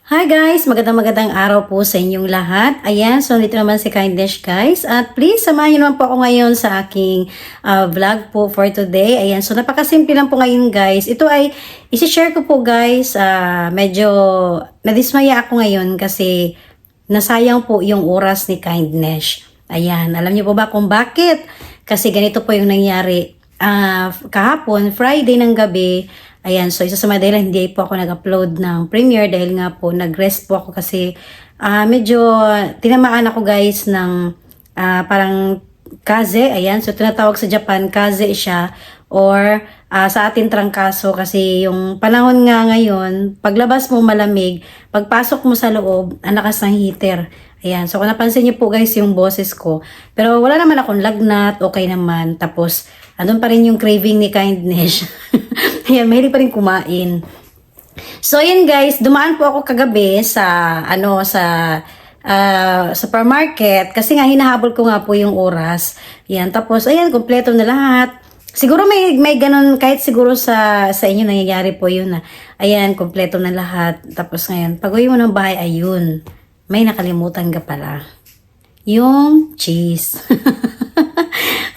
Hi guys! Magandang araw po sa inyong lahat. Ayan, so dito naman si Kindness guys. At please, samahan niyo naman po ako ngayon sa aking vlog po for today. Ayan, so napakasimple lang po ngayon guys. Ito ay isi-share ko po guys. Medyo nadismaya ako ngayon kasi nasayang po yung oras ni Kindness. Ayan, alam niyo po ba kung bakit? Kasi ganito po yung nangyari. Kahapon, Friday ng gabi, ayan, so isa sa mga dahilan hindi po ako nag-upload ng premiere dahil nga po nag-rest po ako kasi medyo tinamaan ako guys ng parang kaze, ayan, so tinatawag sa Japan, kaze siya or sa atin trangkaso kasi yung panahon nga ngayon, paglabas mo malamig, pagpasok mo sa loob, ang lakas ng heater. Ayan, so kung napansin niyo po guys yung boses ko, pero wala naman akong lagnat, okay naman, tapos andun pa rin yung craving ni Kindness. Ayan, mahilig pa rin kumain. So, yun guys, dumaan po ako kagabi sa, supermarket kasi nga hinahabol ko nga po yung oras. Ayan, tapos, ayan, kompleto na lahat. Siguro may ganun, kahit siguro sa inyo nangyayari po yun na, ayan, kompleto na lahat. Tapos ngayon, pag-uwi mo ng bahay, ayun, may nakalimutan ka pala. Yung cheese.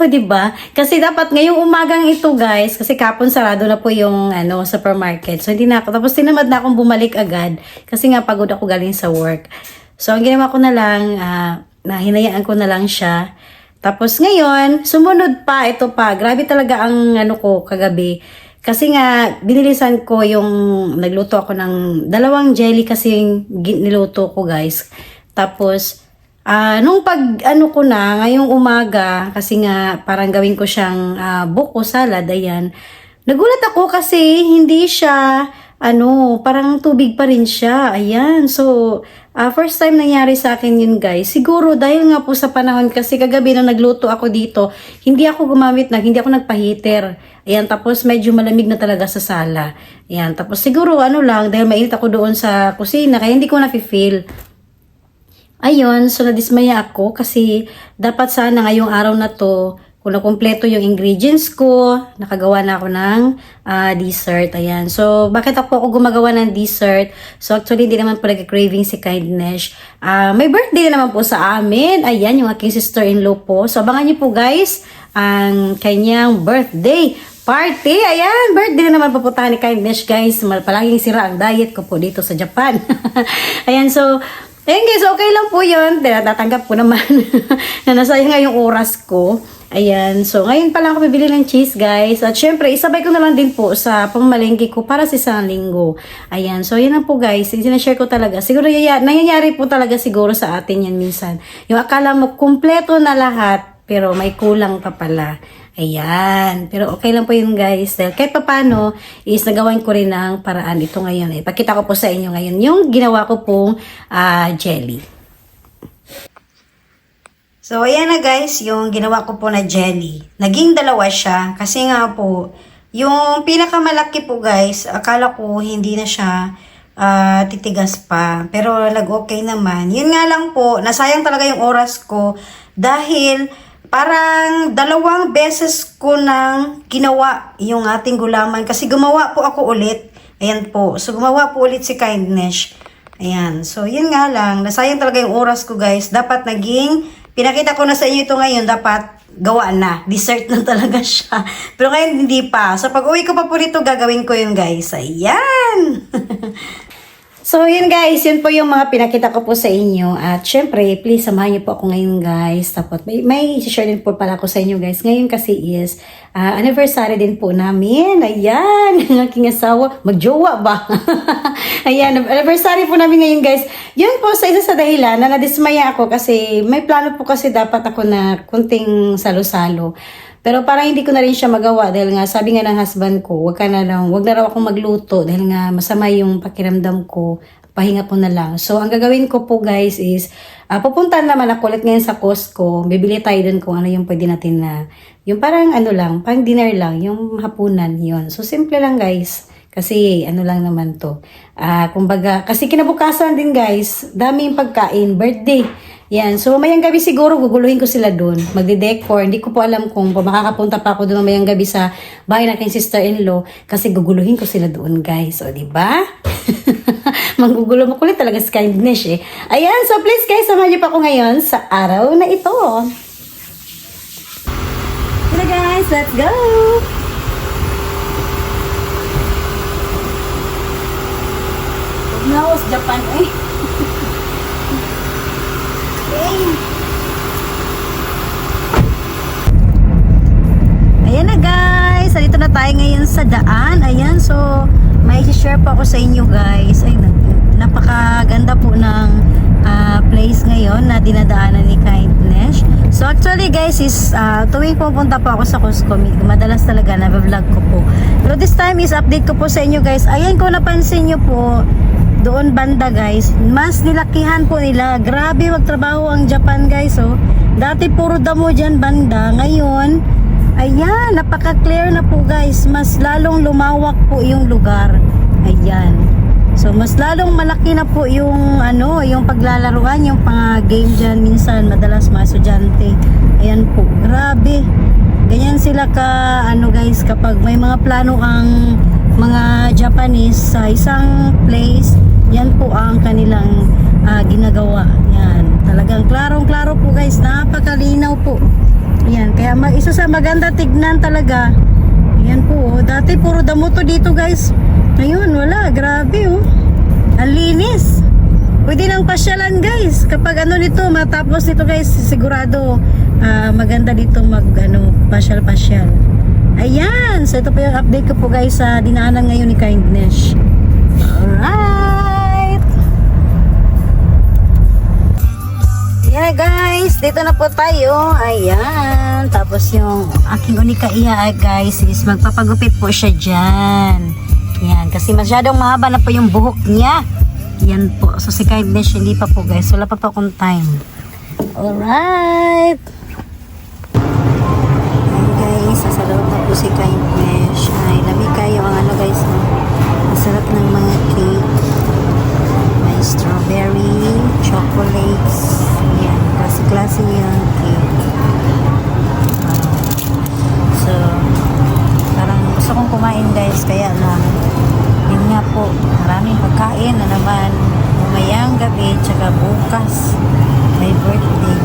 O diba? Kasi dapat ngayong umagang ito guys, kasi kapon sarado na po yung supermarket. So hindi na ako, tapos tinamad na akong bumalik agad kasi nga pagod ako galing sa work. So ang ginawa ko na lang, hinayaan ko na lang siya. Tapos ngayon, sumunod pa, ito pa. Grabe talaga ang ko kagabi. Kasi nga, binilisan ko yung, nagluto ako ng 2 jelly kasi niluto ko guys. Tapos, nung ko na, ngayong umaga, kasi nga parang gawin ko siyang buko salad, ayan. Nagulat ako kasi hindi siya, parang tubig pa rin siya, ayan. So, first time nangyari sa akin yun guys. Siguro dahil nga po sa panahon kasi kagabi nung nagluto ako dito, hindi ako hindi ako nagpa-heater. Ayan, tapos medyo malamig na talaga sa sala. Ayan, tapos siguro lang, dahil mainit ako doon sa kusina, kaya hindi ko na-feel. Ayun, so nadismaya ako kasi dapat sana ngayong araw na to, kung nakumpleto yung ingredients ko, nakagawa na ako ng dessert. Ayan. So, bakit ako gumagawa ng dessert? So, actually, hindi naman po nag-craving si Kindness. May birthday na naman po sa amin. Ayan, yung aking sister-in-law po. So, abangan niyo po guys, ang kanyang birthday party. Ayan, birthday na naman pupuntahan ni Kindness guys. Palaging sira ang diet ko po dito sa Japan. Ayan, so, ayun guys, okay lang po yun. Tatanggap ko naman na nasayang nga yung oras ko. Ayan, so ngayon pa lang ako bibili ng cheese guys. At syempre, isabay ko na lang din po sa pamamalengke ko para sa isang linggo. Ayan, so yun na po guys. Sinashare ko talaga. Siguro nangyayari po talaga siguro sa atin yan minsan. Yung akala mo kumpleto na lahat, pero may kulang pa pala. Ayan. Pero okay lang po yun guys. Dahil kahit pa paano is nagawan ko rin ng paraan ito ngayon. Ipakita ko po sa inyo ngayon yung ginawa ko pong jelly. So ayan na guys, yung ginawa ko po na jelly. Naging 2 siya. Kasi nga po, yung pinakamalaki po guys, akala ko hindi na siya titigas pa. Pero nag-okay naman. Yun nga lang po, nasayang talaga yung oras ko. Dahil parang 2 beses ko nang ginawa yung ating gulaman. Kasi gumawa po ako ulit. Ayan po. So, gumawa po ulit si Kindness. Ayan. So, yun nga lang. Nasayang talaga yung oras ko, guys. Dapat pinakita ko na sa inyo ito ngayon. Dapat gawa na. Dessert na talaga siya. Pero ngayon, hindi pa. So, pag uwi ko pa po dito, gagawin ko yun, guys. Ayan. So, yun guys, yun po yung mga pinakita ko po sa inyo. At syempre, please samahan niyo po ako ngayon guys. Tapos may share din po pala ako sa inyo guys. Ngayon kasi is anniversary din po namin. Ayan, ang aking asawa. Magjowa ba? Ayan, anniversary po namin ngayon guys. Yun po sa isa sa dahilan na nadismaya ako kasi may plano po kasi dapat ako na kunting salo-salo. Pero parang hindi ko na rin siya magawa dahil nga sabi nga ng husband ko, wag na raw akong magluto dahil nga masama yung pakiramdam ko, pahinga po na lang. So ang gagawin ko po guys is, pupunta naman ako ulit ngayon sa Costco, bibili tayo dun kung ano yung pwede natin na, yung parang pang dinner lang, yung hapunan yun. So simple lang guys. Kasi lang naman to. Kumbaga, kasi kinabukasan din guys, daming pagkain, birthday. Yan. So, mayang gabi siguro, guguluhin ko sila doon. Magde-decor. Hindi ko po alam kung makakapunta pa ako doon mayang gabi sa bahay ng aking sister-in-law kasi guguluhin ko sila doon, guys. O, diba? Manggugulo, makulit talaga si Kindness eh. Ayan, so please guys, samahan niyo pa ako ngayon sa araw na ito. Tara guys, let's go! Now, sa Japan eh. Okay. Ayan na guys, dito na tayo ngayon sa daan. Ayan, so may share pa ako sa inyo guys. Ay, napakaganda po ng place ngayon na dinadaanan ni Kindness. So actually guys is tuwing pupunta po ako sa Costco, madalas talaga na-vlog ko po. Pero this time is update ko po sa inyo guys. Ayan, kung napansin nyo po, doon banda guys, mas nilakihan po nila. Grabe magtrabaho ang Japan guys. Oh. Dati puro damo dyan banda. Ngayon, ayan, napaka-clear na po guys. Mas lalong lumawak po yung lugar. Ayan. So, mas lalong malaki na po yung yung paglalaruan, yung pang-game dyan. Minsan, madalas mga estudyante. Ayan po, grabe. Ganyan sila ka, guys, kapag may mga plano ang mga Japanese sa isang place, yan po ang kanilang ginagawa. Yan, talagang klarong-klaro po guys, napakalinaw po. Yan, kaya isa sa maganda tignan talaga. Yan po, dati puro damo to dito guys. Ngayon, wala, grabe oh. Ang linis. Pwede nang pasyalan guys. Kapag nito, matapos nito guys, sigurado maganda dito pasyal-pasyal. Ayan, so ito po yung update ko po guys sa dinaanan ngayon ni Kindness. Alright. Yeah guys, dito na po tayo. Ayan, tapos yung aking unika iya guys is magpapagupit po siya dyan. Yan, kasi masyadong mahaba na po yung buhok niya. Yan po, so si Kindness hindi pa po guys, wala pa po akong time. Alright. Sa loob na po si Kindness. Ay, lamig kayo ang guys. Ang sarap ng mga cake. May strawberry, chocolates. Yan, klase-klase yung cake. So, parang gusto kong kumain guys. Kaya lang, yun nga po, maraming pagkain na naman. Umayang gabi, tsaka bukas. May birthday.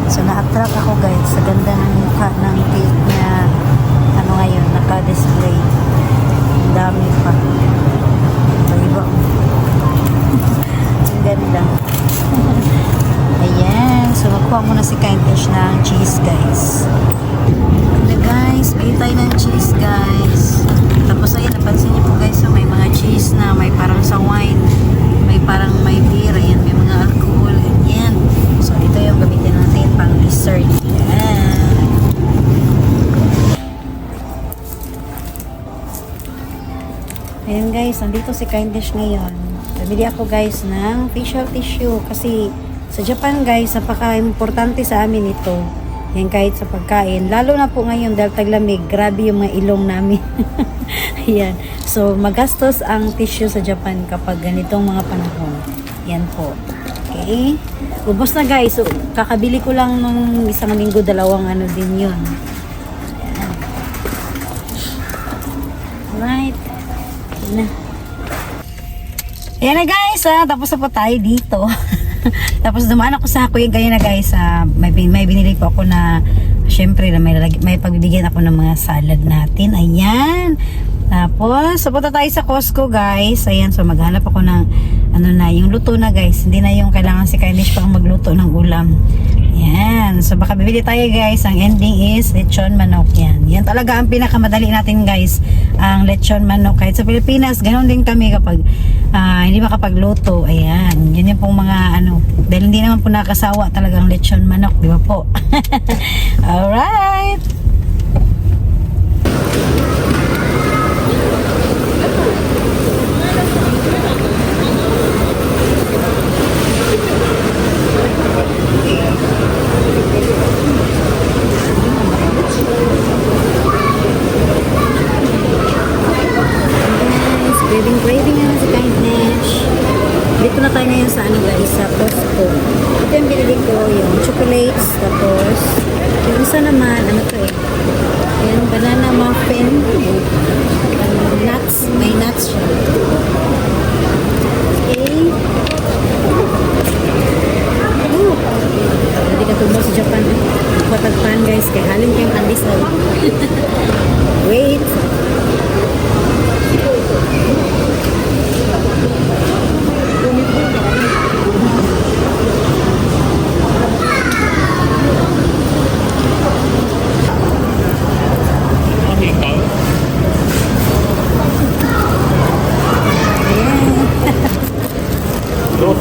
So na-attract ako guys sa ganda ng mukha ng cake niya ngayon, naka-display. Ang dami pa. Iba. Ang ganda. Ayan. So magkuha muna si Kindness ng cheese guys. And guys, bili tayo ng cheese guys. Tapos ayan, napansin niyo po guys, so may mga cheese na may parang sa wine. May parang may beer. Ayan, may mga alcohol. Ayan. So ito yung gamitin natin pang dessert. Ayan. Ayan guys, nandito si Kindness ngayon. Bumili ako guys ng facial tissue kasi sa Japan guys, napaka-importante sa amin ito. Yan kahit sa pagkain. Lalo na po ngayon dahil taglamig, grabe yung mga ilong namin. Ayan. So magastos ang tissue sa Japan kapag ganitong mga panahon. Yan po. Okay. Ubos na guys. So, kakabili ko lang ng isang linggo, dalawang din yun. Ayan. Alright. Ayan na. Ayan na guys. Tapos na po tayo dito. Tapos dumaan ako sa Kuya Gaya na guys. May binili po ako na syempre na may pagbibigyan ako ng mga salad natin. Ayan. Tapos, punta tayo sa Costco guys. Ayan, so maghanap ako ng yung luto na guys. Hindi na yung kailangan si Kindness pang magluto ng ulam. Ayan, so baka bibili tayo guys. Ang ending is lechon manok. Yan talaga ang pinakamadali natin guys. Ang lechon manok. Kahit sa Pilipinas, ganoon din kami kapag hindi makapagluto. Ayan, yun yung pong mga dahil hindi naman po nakasawa talagang lechon manok, di ba po? Alright. Craving na sa Kindness. Dito na tayo ngayon sa guys, sa Costco. Ito yung binili ko, yung chocolates, tapos yung isa naman, Ayan, banana muffin. Nuts, may nuts siya.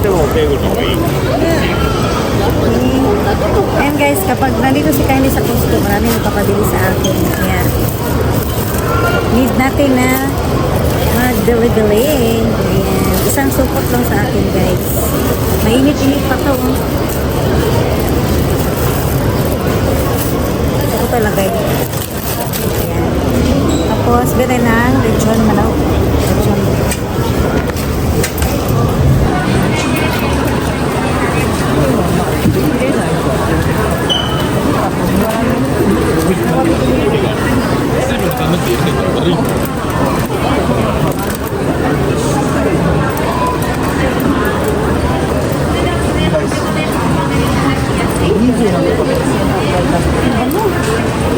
And guys, kapag nandito si Kylie sa Costco, marami nagpapabili sa akin. Kaya, need natin na magdali-dali. Ayan. Isang supot lang sa akin, guys. Mainit-init pa to. Ito talaga yun. Ayan. Tapos, gano'n ng lechon manaw. Lechon.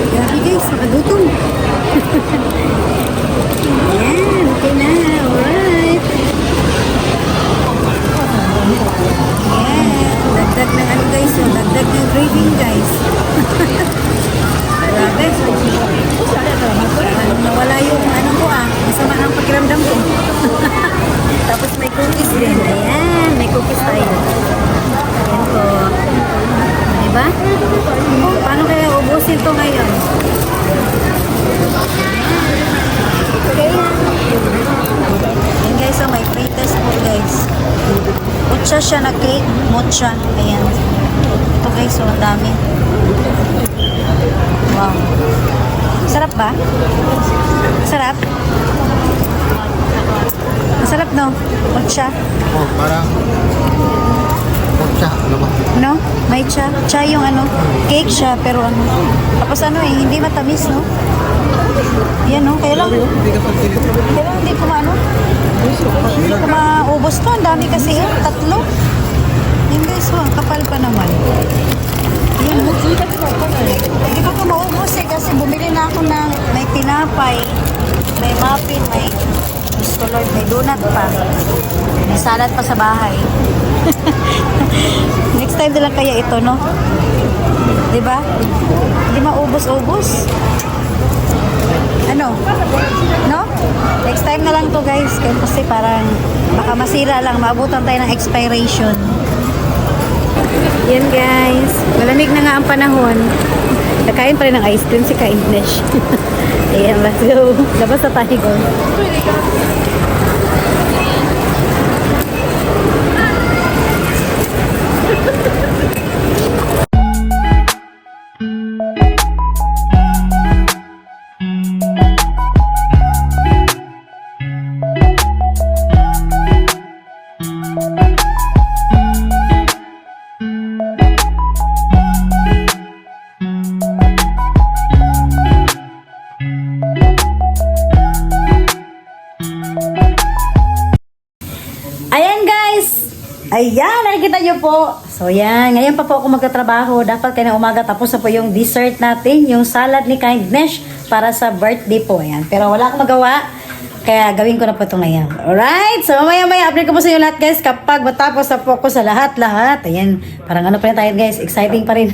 Grabe guys, nakagutom. Ayan, okay na. Alright. Ayan, dagdag ng ano guys, oh, dagdag ng craving guys. Grabe. Nawala yung ano ko masama ang pakiramdam ko. Tapos may cookies din. Ayan, may cookies tayo. Ayan po. Diba? Paano kaya ubusin to ngayon? Okay. Ayan guys, so may pre-test po guys. Mocha siya na cake. Mocha. Ayan. Ito guys, so ang dami. Wow. Sarap ba? Sarap? Masarap no? Mocha. Oh, parang mocha, ano ba? No? May cha. Cha yung ano, cake siya, pero ano. Tapos ano hindi matamis, no? Yan, no? Kaya lang hindi ko maano. Hindi ko maubos to. Ang dami kasi yun. 3. Yan guys, ang kapal pa naman. Yan. Hindi ko maubos kasi bumili na ako ng may tinapay, may muffin, may gusto Lord, may donut pa. May salad pa sa bahay. Next time na lang kaya ito, no? Diba? Hindi maubos-ubos. Ano? No? Next time na lang to guys. Kasi parang baka masira lang. Maabutan tayo ng expiration. Yan guys. Malamig na nga ang panahon. Nakain pa rin ng ice cream si Kindness. Ayan, let's go. Labas na tayo, go. Ayan, nakikita nyo po. So, yan. Ngayon pa po ako magtatrabaho. Dapat kayo na umaga. Tapos na po yung dessert natin. Yung salad ni Kindness para sa birthday po. Ayan. Pero wala akong magawa. Kaya gawin ko na po ito ngayon. Alright? So, mamaya-maya update ko po sa inyo lahat guys. Kapag matapos na po ako sa lahat-lahat. Ayan. Parang ano pa rin tayo guys. Exciting pa rin.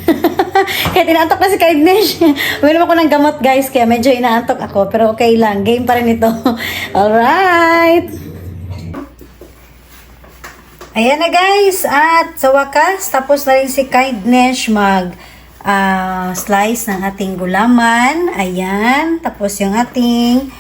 Kaya tinaantok na si Kindness. Uminom ako ng gamot guys. Kaya medyo inaantok ako. Pero okay lang. Game pa rin ito. Alright. Ayan na guys, at sa wakas, tapos na rin si Kindness slice ng ating gulaman. Ayan, tapos yung ating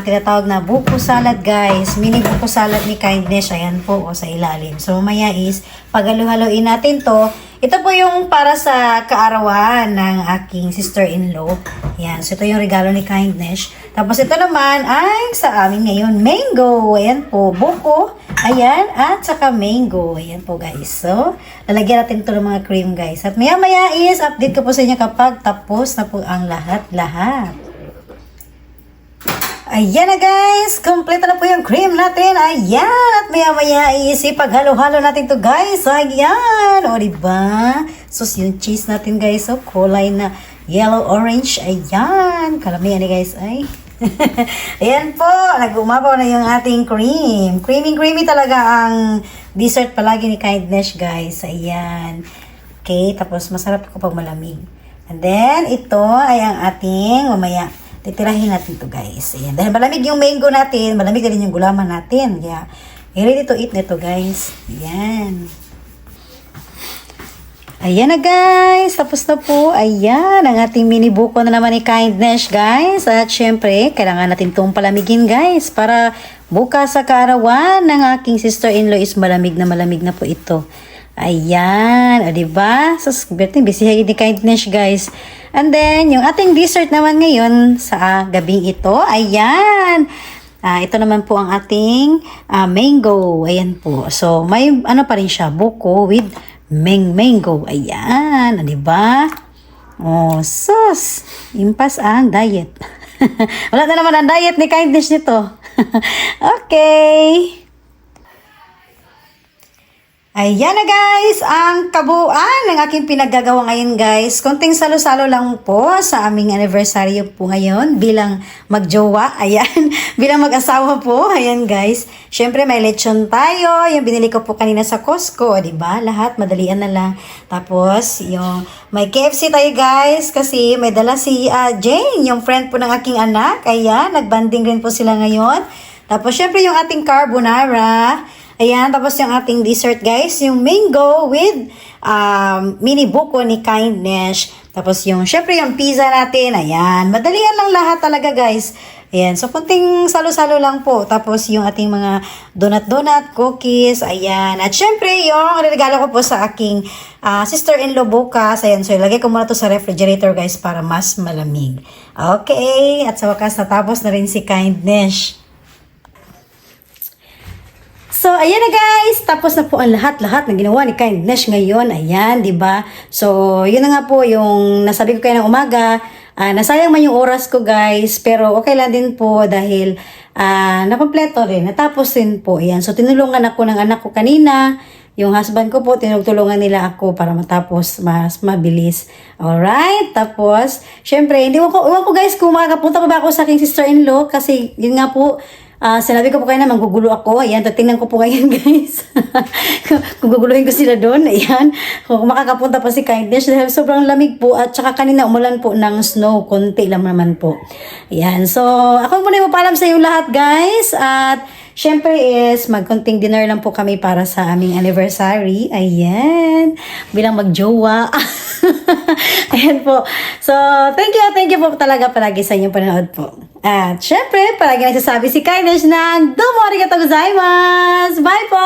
tinatawag na buko salad guys. Mini buko salad ni Kindness, ayan po sa ilalim. So mamaya is, pag-halo-haloin natin to. Ito po yung para sa kaarawan ng aking sister-in-law. Ayan, so ito yung regalo ni Kindness. Tapos ito naman ay sa amin ngayon, mango. Ayan po, buko. Ayan, at saka mango. Ayan po guys. So, lalagyan natin ito ng mga cream guys. At maya-maya is, update ko po sa inyo kapag tapos na po ang lahat-lahat. Ayan na guys, kompleto na po yung cream natin. Ayan, at maya-maya is ipaghalo-halo natin to guys. Ayan, o diba? So, yung cheese natin guys, so kulay na yellow-orange. Ayan, kalamihan ni guys, ay. Ayan po, nag-umapaw na yung ating cream. Creamy talaga ang dessert palagi ni Kindness guys. Ayan. Okay, tapos masarap ko pag malamig. And then, ito ay ang ating mamaya. Titirahin natin to guys. Ayan. Dahil malamig yung mango natin, malamig na rin yung gulaman natin. Kaya, ready to eat na ito, guys. Ayan. Ayan na, guys. Tapos na po. Ayan, ang ating mini buko na naman ni Kindness, guys. At syempre, kailangan natin itong palamigin, guys. Para bukas sa kaarawan ng aking sister-in-law is malamig na po ito. Ayan. O, diba? So, bisihay ni Kindness, guys. And then, yung ating dessert naman ngayon sa gabing ito. Ayan. Ito naman po ang ating mango. Ayan po. So, may ano pa rin siya, buko with mango. Ayan. Di ba? Oh, sus. Impas ang diet. Wala na naman ang diet ni Kindness nito. Okay. Ayan na, guys, ang kabuuan ng aking pinaggagawa ngayon, guys. Konting salo-salo lang po sa aming anniversary po ngayon bilang magjowa. Ayan, bilang mag-asawa po. Ayan, guys. Syempre, may lechon tayo. Yung binili ko po kanina sa Costco, di ba? Lahat, madalian na lang. Tapos, yung may KFC tayo, guys, kasi may dala si Jane, yung friend po ng aking anak. Ayan, nagbanding rin po sila ngayon. Tapos, syempre, yung ating carbonara. Ayan, tapos yung ating dessert, guys, yung mango with mini buko ni Kindness. Tapos yung, syempre yung pizza natin, ayan. Madalian lang lahat talaga, guys. Ayan, so kunting salo-salo lang po. Tapos yung ating mga donut-donut, cookies, ayan. At syempre yung regalo ko po sa aking sister-in-law bukas. Ayan, so ilagay ko muna to sa refrigerator, guys, para mas malamig. Okay, at sa wakas natapos na rin si Kindness. So, ayan na, guys. Tapos na po ang lahat-lahat na ginawa ni Kindness ngayon. Ayan, di ba? So, yun na nga po yung nasabi ko kayo ng umaga. Nasayang man yung oras ko, guys. Pero okay lang din po dahil nakompleto rin. Natapos din po. Ayan. So, tinulungan ako ng anak ko kanina. Yung husband ko po, tinutulungan nila ako para matapos mas mabilis. Alright? Tapos, syempre, iwan ko, guys, kung makakapunta pa ba ako sa aking sister-in-law. Kasi, yun nga po, sinabi ko po kayo na manggugulo ako. Ayan, tatingnan ko po ngayon, guys. Kung guguluhin ko sila doon, ayan. Kung makakapunta pa si Kindness dahil sobrang lamig po. At saka kanina umulan po ng snow. Konti lang naman po. Ayan, so ako muna yung paalam sa iyo lahat, guys. At syempre is magkonting dinner lang po kami para sa aming anniversary. Ayan. Bilang magjowa. Ayan po. So, thank you po talaga palagi sa inyong panonood po. At syempre, palagi nagsasabi si Kindness ng domo arigatou gozaimasu. Bye po!